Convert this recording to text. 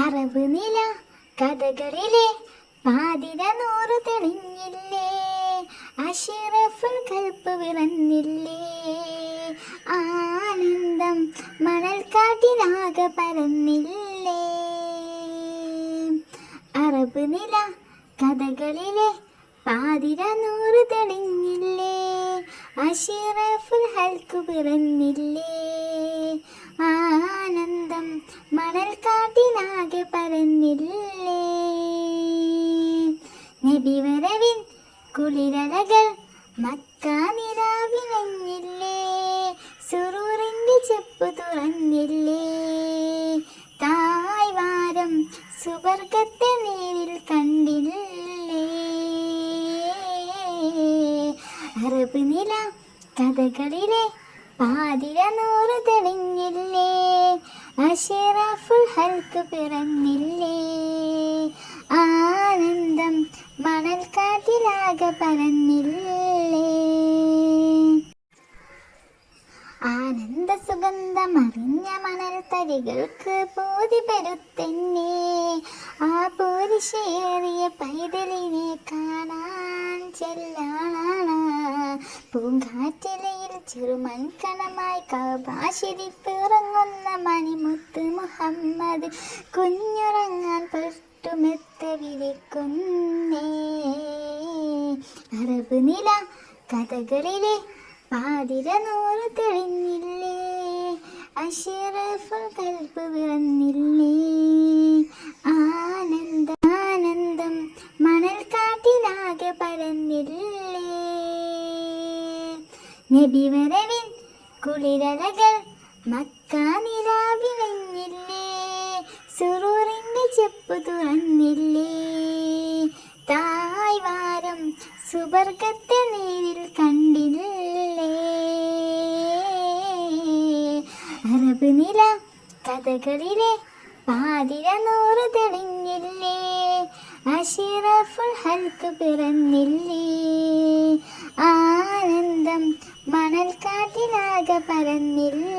Arab നില കഥകളിലെ പാതിര നൂറ് തെളിഞ്ഞില്ലേ, അഷ്റഫുൽ ഖൽബ് വിറന്നില്ലേ, ആനന്ദം മണൽക്കാട്ടിലാകെ പരന്നില്ലേ. അറബ് നില കഥകളിലെ പാതിര നൂറ് തെളിഞ്ഞില്ലേ, അഷ്റഫുൽ ഖൽബ് പിറന്നില്ലേ, ആനന്ദം മണൽക്കാട്ടിലാകെ പരന്നില്ലേ. നബി വരവിൻ കുളിരലകൾ മക്ക നിലാവിലഞ്ഞില്ലേ, സുറൂറിന്റെ ചെപ്പ് തുറന്നില്ലേ, തായ്വാരം സുവർഗത്തെ നേരിൽ കണ്ടില്ലേ. അറബ് നില കഥകളിലെ പാതിര നൂറ് തെളിഞ്ഞില്ലേ, അഷ്റഫുൽ ഖൽബ് പിറന്നില്ലേ, ആനന്ദം മണൽക്കാട്ടിലാകെ പരന്നില്ലേ. ആനന്ദ സുഗന്ധമറിഞ്ഞ മണൽ തരികൾക്ക് പോതി പെരുത്തെന്നെ, ആ പോരിശേറിയ പൈതലിനെ കാണാൻ ചെല്ലാണ. പൂങ്കാറ്റിലയിൽ ചെറുമൺകണമായി കഅബാശിരിപ്പ് ഇറങ്ങുന്ന മണിമുത്ത് മുഹമ്മദ്, കുഞ്ഞുറങ്ങാൻ പട്ടുമെത്ത് വിരിക്കുന്നേ. അറബ് നില കഥകളിലെ പാതിര നൂറ് തെളിഞ്ഞില്ലേ, അഷ്റഫുൽ ഖൽബ് വിറന്നില്ലേ, ആനന്ദം മണൽക്കാട്ടിലാകെ പരന്നില്ലേ. നബി വരവിൻ കുളിരലകൾ മക്ക നിലാവിലഞ്ഞില്ലേ, സുറൂറിന്റെ ചെപ്പ് തുറന്നില്ലേ, തായ്വാരം സുവർഗത്തെ നേരിൽ കണ്ടില്ലേ. അറബ് നില കഥകളിലെ പാതിര നൂറ് തെളിഞ്ഞില്ലേ, അഷ്റഫുൽ ഖൽബ് പിറന്നില്ലേ, ആനന്ദം മണൽക്കാട്ടിലാകെ പരന്നില്ലേ.